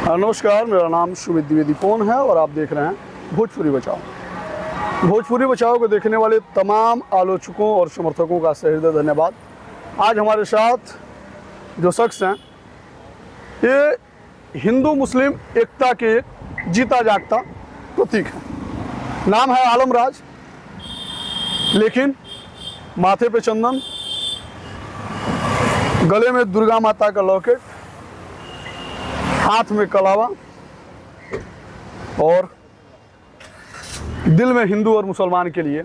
नमस्कार, मेरा नाम सुमित द्विवेदी पवन है और आप देख रहे हैं भोजपुरी बचाओ। भोजपुरी बचाओ को देखने वाले तमाम आलोचकों और समर्थकों का सहृदय धन्यवाद। आज हमारे साथ जो शख्स हैं ये हिंदू मुस्लिम एकता के एक जीता जागता प्रतीक है। नाम है आलमराज, लेकिन माथे पे चंदन, गले में दुर्गा माता का लॉकेट, हाथ में कलावा और दिल में हिंदू और मुसलमान के लिए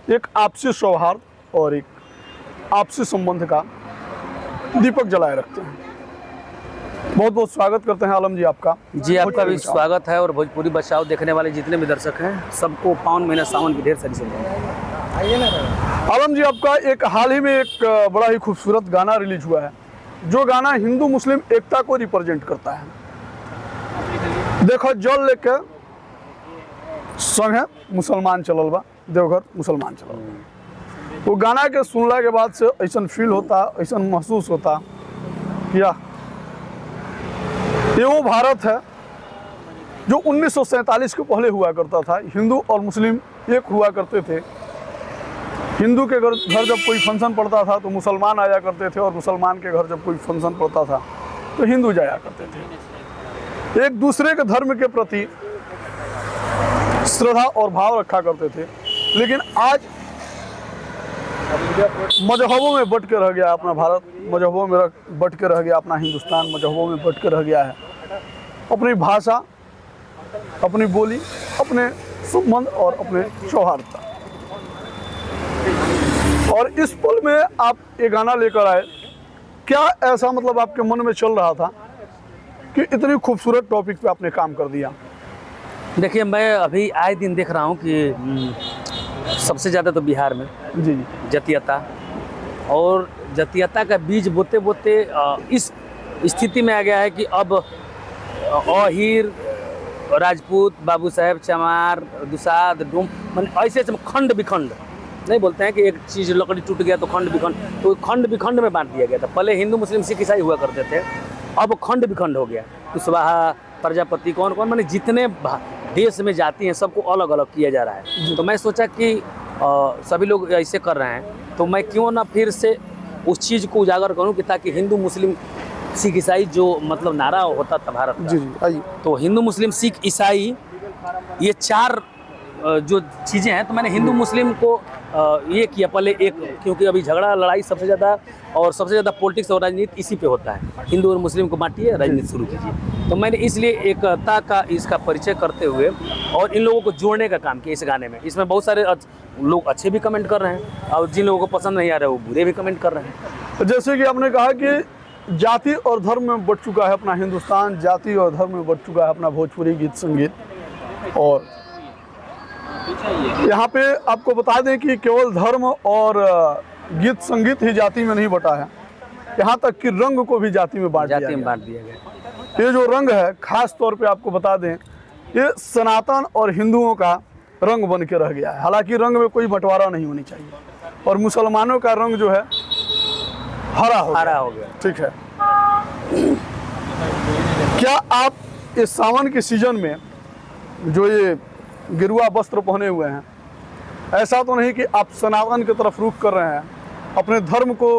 एक आपसी सौहार्द और एक आपसी संबंध का दीपक जलाए रखते हैं। बहुत बहुत स्वागत करते हैं आलम जी आपका। जी, आपका भी स्वागत है और भोजपुरी बचाओ देखने वाले जितने भी दर्शक हैं सबको पावन महीना सावन की ढेर सारी शुभकामनाएं। आलम जी, आपका एक हाल ही में एक बड़ा ही खूबसूरत गाना रिलीज हुआ है, जो गाना हिंदू मुस्लिम एकता को रिप्रेजेंट करता है। देखो जल लेके संग है मुसलमान चलल बा, देवघर मुसलमान चलल बा। वो गाना के सुनला के बाद से ऐसा फील होता, ऐसा महसूस होता या ये वो भारत है जो 1947 के पहले हुआ करता था। हिंदू और मुस्लिम एक हुआ करते थे। हिंदू के घर जब कोई फंक्शन पड़ता था तो मुसलमान आया करते थे, और मुसलमान के घर जब कोई फंक्शन पड़ता था तो हिंदू जाया करते थे। एक दूसरे के धर्म के प्रति श्रद्धा और भाव रखा करते थे। लेकिन आज मजहबों में बट के रह गया अपना भारत, मजहबों में बट के रह गया अपना हिंदुस्तान, मजहबों में बट के रह गया है अपनी भाषा, अपनी बोली, अपने संबंध और अपने सौहार्दता। और इस पल में आप ये गाना लेकर आए, क्या ऐसा मतलब आपके मन में चल रहा था कि इतनी खूबसूरत टॉपिक पे आपने काम कर दिया? देखिए, मैं अभी आए दिन देख रहा हूँ कि सबसे ज़्यादा तो बिहार में जी जातीयता और जातीयता का बीज बोते बोते इस स्थिति में आ गया है कि अब अहीर, राजपूत, बाबू साहेब, चमार, दुसाध, डोम, मैंने ऐसे खंड विखंड नहीं बोलते हैं कि एक चीज़ लकड़ी टूट गया तो खंड विखंड, तो खंड विखंड में बांट दिया गया था। पहले हिंदू मुस्लिम सिख ईसाई हुआ करते थे, अब खंड विखंड हो गया। कुशवाहा, प्रजापति, कौन कौन, मैंने जितने देश में जाती हैं सबको अलग अलग किया जा रहा है। तो मैं सोचा कि सभी लोग ऐसे कर रहे हैं तो मैं क्यों ना फिर से उस चीज़ को उजागर करूं कि ताकि हिंदू मुस्लिम सिख ईसाई जो मतलब नारा होता था भारत का, जी आइए। तो हिंदू मुस्लिम सिख ईसाई ये चार जो चीज़ें हैं, तो मैंने हिंदू मुस्लिम को ये किया पहले एक, क्योंकि अभी झगड़ा लड़ाई सबसे ज़्यादा और सबसे ज़्यादा पॉलिटिक्स और राजनीति इसी पे होता है। हिंदू और मुस्लिम को बांटिए, राजनीति शुरू कीजिए। तो मैंने इसलिए एकता का इसका परिचय करते हुए और इन लोगों को जोड़ने का काम किया इस गाने में। इसमें बहुत सारे लोग अच्छे भी कमेंट कर रहे हैं और जिन लोगों को पसंद नहीं आ रहा है वो बुरे भी कमेंट कर रहे हैं। जैसे कि आपने कहा कि जाति और धर्म में बट चुका है अपना हिंदुस्तान, जाति और धर्म में बट चुका है अपना भोजपुरी गीत संगीत। और यहाँ पे आपको बता दें कि केवल धर्म और गीत संगीत ही जाति में नहीं बटा है, यहाँ तक कि रंग को भी जाति में बांट दिया गया। ये जो रंग है, खास तौर पे आपको बता दें, ये सनातन और हिंदुओं का रंग बन के रह गया है। हालांकि रंग में कोई बंटवारा नहीं होनी चाहिए, और मुसलमानों का रंग जो है हरा हो गया। ठीक है, क्या आप इस सावन के सीजन में जो ये गिरुआ वस्त्र पहने हुए हैं, ऐसा तो नहीं कि आप सनातन की तरफ रुख कर रहे हैं, अपने धर्म को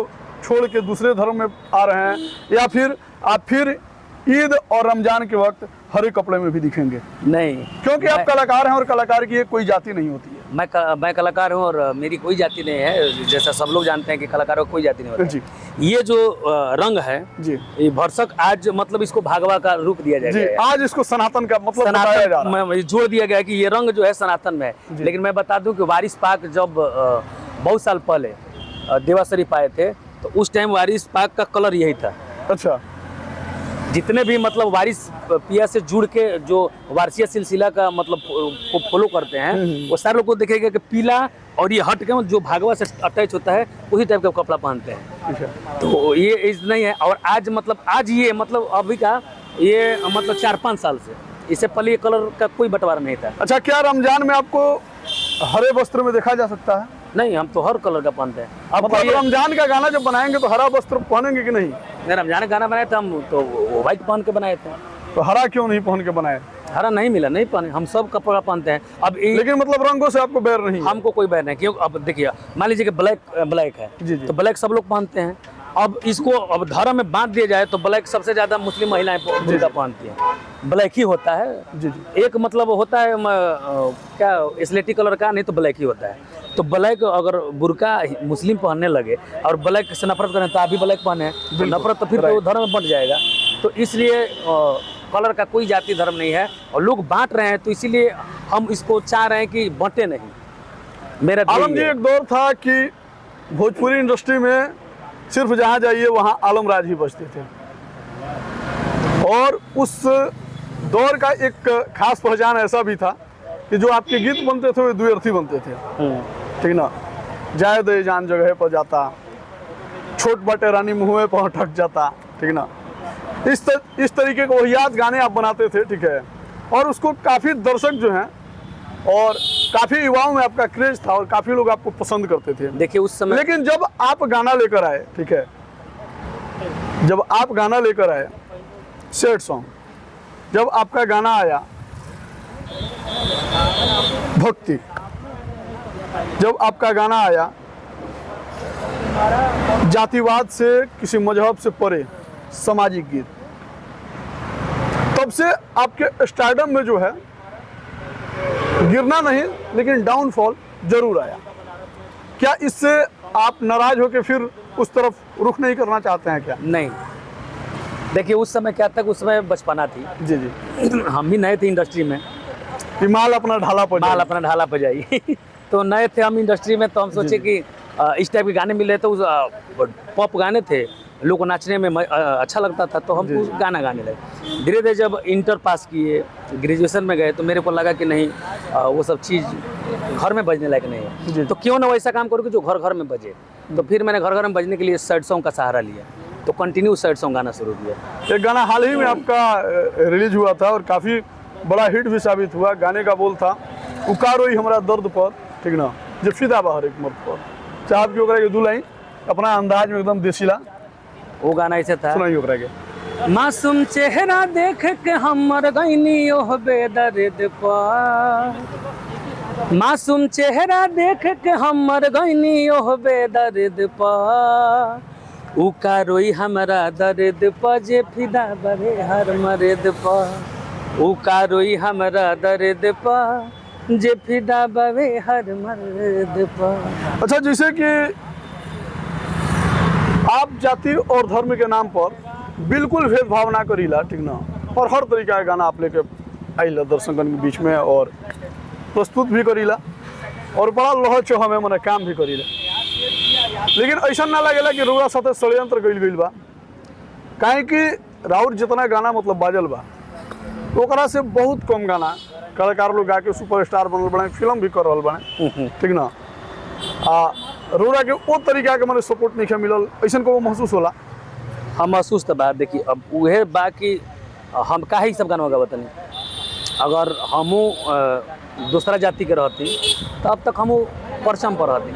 छोड़ के दूसरे धर्म में आ रहे हैं, या फिर आप फिर ईद और रमजान के वक्त हरे कपड़े में भी दिखेंगे? नहीं, क्योंकि आप कलाकार हैं और कलाकार की कोई जाति नहीं होती है। मैं कलाकार हूँ और मेरी कोई जाति नहीं है, जैसा सब लोग जानते हैं कि कलाकारों को कोई जाति नहीं होती। ये जो रंग है जी, ये भरसक आज मतलब इसको भागवा का रूप दिया जाएगा। आज इसको सनातन का मतलब बताया जा रहा है, जोड़ दिया गया कि ये रंग जो है सनातन में है। लेकिन मैं बता दूं कि वारिस पाक जब बहुत साल पहले देवा शरीफ आए थे तो उस टाइम वारिस पाक का कलर यही था। अच्छा, जितने भी मतलब वारिस पिया से जुड़ के जो वारसिया सिलसिला का मतलब फॉलो करते हैं, वो सारे लोग को देखेगा कि पीला और ये हट के जो भागवा से अटैच होता है उसी टाइप का कपड़ा पहनते हैं। तो ये इस नहीं है। और आज मतलब आज ये मतलब अभी का ये मतलब 4-5 साल से, इससे पहले ये कलर का कोई बंटवारा नहीं था। अच्छा, क्या रमजान में आपको हरे वस्त्र में देखा जा सकता है? नहीं, हम तो हर कलर का पहनते हैं। अब मतलब रमजान का गाना जब बनाएंगे तो हरा वस्त्र पहनेंगे कि नहीं? रमजान का गाना बनाए थे हम तो व्हाइट पहन के बनाए थे। तो हरा क्यों नहीं पहन के बनाए? हरा नहीं मिला, नहीं पहने, हम सब कपड़ा पहनते हैं। अब लेकिन मतलब रंगों से आपको बैर नहीं है? हमको कोई बैर नहीं, क्यों? अब देखिए, मान लीजिए कि ब्लैक है, जी जी। तो ब्लैक सब लोग पहनते हैं। अब इसको अब धर्म में बांट दिया जाए तो ब्लैक सबसे ज्यादा मुस्लिम महिलाएं बुर्का पहनती हैं, ब्लैक ही होता है। जी जी। एक मतलब होता है क्या स्लेटी कलर का, नहीं तो ब्लैक ही होता है। तो ब्लैक अगर बुर्का मुस्लिम पहनने लगे और ब्लैक से नफरत करें तो आप भी ब्लैक पहने, तो नफरत तो फिर तो धर्म में बंट जाएगा। तो इसलिए कलर का कोई जाति धर्म नहीं है, और लोग बांट रहे हैं, तो इसीलिए हम इसको चाह रहे हैं कि बंटे नहीं। मेरा आलम जी, एक दौर था कि भोजपुरी इंडस्ट्री में सिर्फ जहाँ जाइए वहाँ आलम राज ही बजते थे, और उस दौर का एक खास पहचान ऐसा भी था कि जो आपके गीत बनते थे वो द्व्यर्थी बनते थे, ठीक ना। जाए दे जान जगह पर जाता, छोट बाटे रानी मुँह पर ठक जाता, ठीक ना। इस तरीके के वहियात गाने आप बनाते थे, ठीक है, और उसको काफ़ी दर्शक जो हैं और काफ़ी युवाओं में आपका क्रेज था और काफ़ी लोग आपको पसंद करते थे। देखिए उस समय, लेकिन जब आप गाना लेकर आए, ठीक है, जब आप गाना लेकर आए सैड सॉन्ग, जब आपका गाना आया भक्ति, जब आपका गाना आया जातिवाद से, किसी मजहब से परे सामाजिक गीत, तब से आपके स्टारडम में जो है गिरना नहीं लेकिन डाउनफॉल जरूर आया। क्या इससे आप नाराज होकर फिर उस तरफ रुख नहीं करना चाहते हैं क्या? नहीं, देखिए उस समय क्या था, उस समय बचपना थी। जी जी। हम भी नए थे इंडस्ट्री में, कि माल अपना ढाला पर जाई तो नए थे हम इंडस्ट्री में, तो हम सोचे कि इस टाइप के गाने मिल रहे थे, पॉप गाने थे, लोग को नाचने में अच्छा लगता था, तो हम गाना गाने लगे। धीरे धीरे जब इंटर पास किए, ग्रेजुएशन में गए, तो मेरे को लगा कि नहीं, वो सब चीज़ घर में बजने लायक नहीं है, तो क्यों ना वैसा काम करूँ कि जो घर घर में बजे। तो फिर मैंने घर घर में बजने के लिए सैड सॉन्ग का सहारा लिया, तो कंटिन्यू सैड सॉन्ग गाना शुरू किया। एक गाना हाल ही में आपका रिलीज हुआ था और काफ़ी बड़ा हिट भी साबित हुआ। गाने का बोल था, उकारो ही हमारा दर्द पर, ठीक ना, जो फिदा बाहर एक मर्द पर, चाहत की ओकरा के दुलाई अपना अंदाज में एकदम देसीला। वो गाना ऐसे था, सुनाइए ओकरा के। मासूम चेहरा देख के हमर गईनी ओह बेदर्द पर, मासूम चेहरा देख के हमर गईनी ओह बेदर्द पर, उका रोई हमरा दर्द पर, जे फिदा बरे हर मर्द पर, उका रोई हमरा दर्द पर, जे फिदा बरे हर मर्द पर। अच्छा, जैसे कि आप जाति और धर्म के नाम पर बिल्कुल भेदभाव ना करीला, ठीक ना, और हर तरीका का गाना आप लेके आइला दर्शकन के बीच में और प्रस्तुत भी करीला और बड़ा लह चह में मने काम भी करीला। लेकिन ऐसा ना लगेला कि रुआ साथे षड्यंत्र कइल गइल बा, काहे कि राउर जितना गाना मतलब बाजल बा, ओकरा से बहुत कम गाना कलाकार लोग गा के सुपरस्टार बनल बने, फिल्म भी कर रहल बने, ठीक ना। रोरा के वो तरीका के मैंने सपोर्ट नहीं मिलल, ऐसा को महसूस होला? हम महसूस तो बात देखिए, अब वह बा कि हम काहे ही सब गाना गावत नहीं। अगर हमू दूसरा जाति के रहती तो अब तक हमू परचम पर रहती,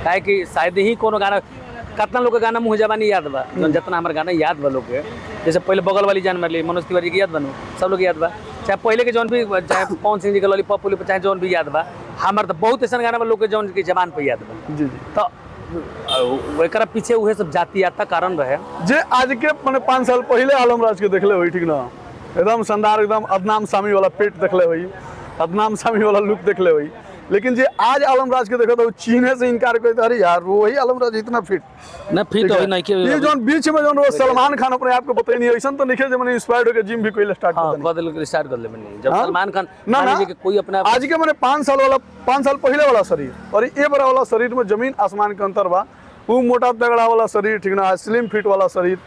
काहे कि शायद ही कोनो गाना, कितना लोग के गाना मुँह जबानी याद बा, जितना हमारे गाना याद बा लोग के, जैसे पहले बगल वाली जान मारली मनोज तिवारी के याद बनू, सब लोग याद बा, चाहे पहले के जौन भी, चाहे पवन सिंह जी के लॉलीपॉप वाली, चाहे जौन भी याद बा, हमारे तो बहुत ऐसा गाना बा लोग के जौन की जबान पर याद बा। जी जी। तो एकरा पीछे उहे सब जातियाता कारण रहे। जे आज के मैंने 5 साल पहले आलम राज के देखले हुई, ठीक ना, एकदम शानदार, एकदम अदनाम सामी वाला पेट देखले हुई, अदनाम सामी वाला लुक देखले हुई, लेकिन जे आज आलम राज के देखा तो चीने से इनकार करते, अरे यार वही आलम राज इतना फिट ना, फिट हो नहीं के ये जोन बीच में जोन सलमान खान अपने आप को बताई नहीं, ऐसा तो नहीं मैंने इंस्पायर्ड होकर जिम भी कोई स्टार्ट स्टार्ट कर ले मैंने, जब सलमान खान ना कि कोई अपना आज के मैंने 5 साल पहले वाला शरीर और ये बड़ा वाला शरीर में जमीन आसमान के अंतर बा। वो मोटा तगड़ा वाला शरीर, ठीक ना, स्लिम फिट वाला शरीर,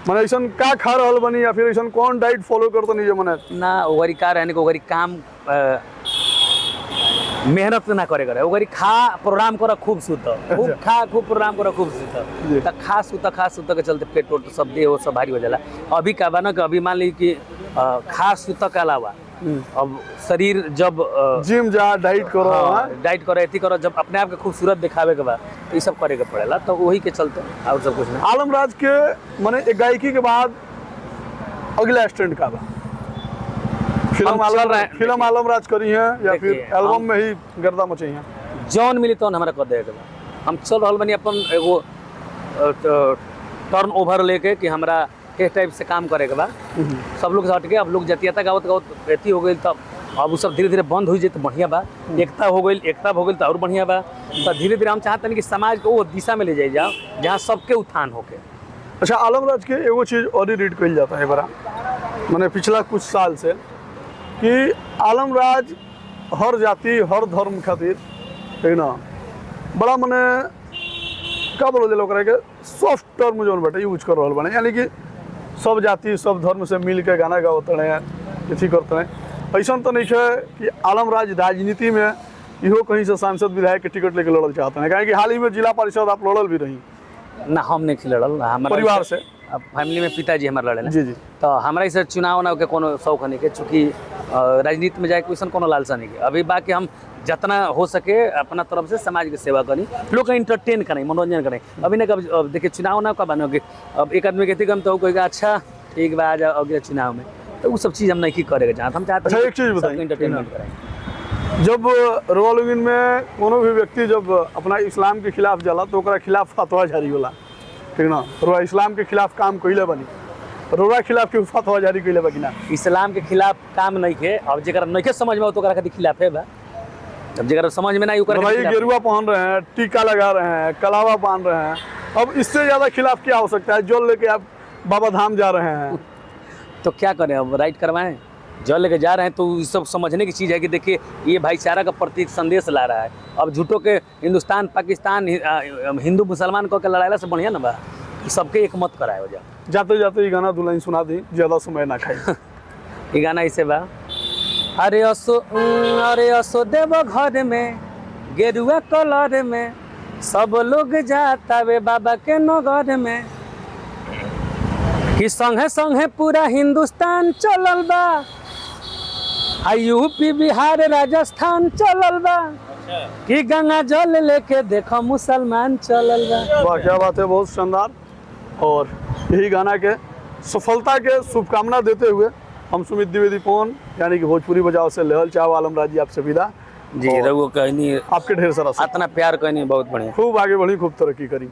मैंने ऐसा का खा रहल बनी या फिर ऐसा कौन डाइट फॉलो करते नहीं, जो मैंने ना ओगरी का रहने को, ओगरी काम मेहनत ना करे करे, ओगरी खा प्रोग्राम करा, खूब सुत, खूब खा, खूब प्रोग्राम करा, खूब सुत, त खा सुत के चलते पेट वोट सब देह सब भारी हो जाला। अभी का बा ना कि अभी मान ली कि खा सुत के अलावा अब शरीर जब जिम जा, डाइट करो, डाइट करो, एथी करो, जब अपने आप के खूबसूरत दिखावे के बाद तो ये सब करे के पड़ेला, तो वही के चलते और सब कुछ नहीं। आलम राज के माने एक गायकी के बाद अगला स्टैंड का बा, फिल्म आलमराज करी है या फिर देखिए, एल्बम में ही गर्दा मची है? जौन मिली तौन हमारा कर देगा। हम चल रहा बनी अपन एगो टर्न ओवर लेके कि हमरा किस टाइप से काम करे के बा। सब लोग से हट के अब लोग जतियता गावत गावत एथी हो गई, तब अब वो सब धीरे धीरे बंद हो जाए तो बढ़िया बा। एकता हो गई तो और बढ़िया बा। तो धीरे धीरे हम चाहते हैं कि समाज को वो दिशा में ले जाए जाओ जहाँ सबके उत्थान होके। अच्छा, आलमराज के एगो चीज़ और ही रीड कल जाता है बड़ा, मैंने पिछला कुछ साल से कि आलमराज हर जाति हर धर्म खातिर है ना बड़ा मने क्या बोलो लोग के सॉफ्ट टर्म जो बटे यूज कर रहा बने, यानी कि सब जाति सब धर्म से मिल के गाना गाते हैं, अथी करते हैं। ऐसा तो नहीं है कि आलमराज राजनीति में इहो कहीं से सांसद विधायक के टिकट लेके लड़ल चाहते हैं, क्योंकि हाल ही में जिला परिषद आप लड़ल भी रही ना, हम नहीं लड़ल हमारा परिवार से, फैमिली में पिताजी हमारे लड़े। जी जी। तो हमारा इस चुनाव ना के कोनो शौक नहीं के, चूँकि राजनीति में जाए कोई कोनो लालसा नहीं के। अभी बाकी हम जितना हो सके अपना तरफ से समाज की सेवा करी, लोग का इंटरटेन करें, मनोरंजन करें। अभी ना कब देखिए चुनाव ना कब बनोगे, अब एक आदमी कहते हम तो कहेगा अच्छा ठीक बा आ जाओ अगले चुनाव में, तो वो सब चीज़ हम नहीं करेगा जहाँ हम चाहते हैं। एक चीज़ बताइए, इंटरटेनमेंट करें। जब रोलिंग में कोनो भी व्यक्ति जब अपना इस्लाम के खिलाफ जाला तो ओकरा खिलाफ फतवा जारी होला, ठीक ना? रोआ इस्लाम के खिलाफ काम कइले बनी, रोआ खिलाफ के फतवा जारी कइले बा कि ना? इस्लाम के खिलाफ काम नहीं है। अब जरा नहीं के समझ में हो तो ओकरा खातिर खिलाफ है बा। अब जरा समझ में नहीं ओकरा भाई गेरुआ पहन रहे हैं, टीका लगा रहे हैं, कलावा बांध रहे हैं, अब इससे ज़्यादा खिलाफ क्या हो सकता है? जल लेके आप बाबा धाम जा रहे हैं तो क्या करें, अब राइट करवाएं? जल लेके जा रहे हैं तो ये सब समझने की चीज़ है कि देखिए ये भाईचारा का प्रतीक संदेश ला रहा है। अब झूठों के हिंदुस्तान पाकिस्तान हिंदू मुसलमान को के लड़ाई से बढ़िया ना बा, सबके एक मत कराए हो जा। जाते जाते ये गाना दुल्हन सुना दी, ज़्यादा समय ना खाई। ये गाना ऐसे बा, अरे असो देव घर में गेरुआ कलर में सब लोग जाता वे बाबा के नगर में, कि संगे संगे पूरा हिंदुस्तान चलल बा, यूपी बिहार राजस्थान चलल बा, कि गंगा जल लेके देखो मुसलमान चलल बा। वाह क्या बात है, बहुत शानदार। और यही गाना के सफलता के शुभकामना देते हुए हम सुमित द्विवेदी पवन यानी कि भोजपुरी बजाओ से लहल चाव आलमराज जी आपसे विदा जी। रघु कहनी आपके ढेर सारा इतना प्यार कहनी बहुत बढ़िया, खूब आगे बढ़ी, खूब तरक्की करी।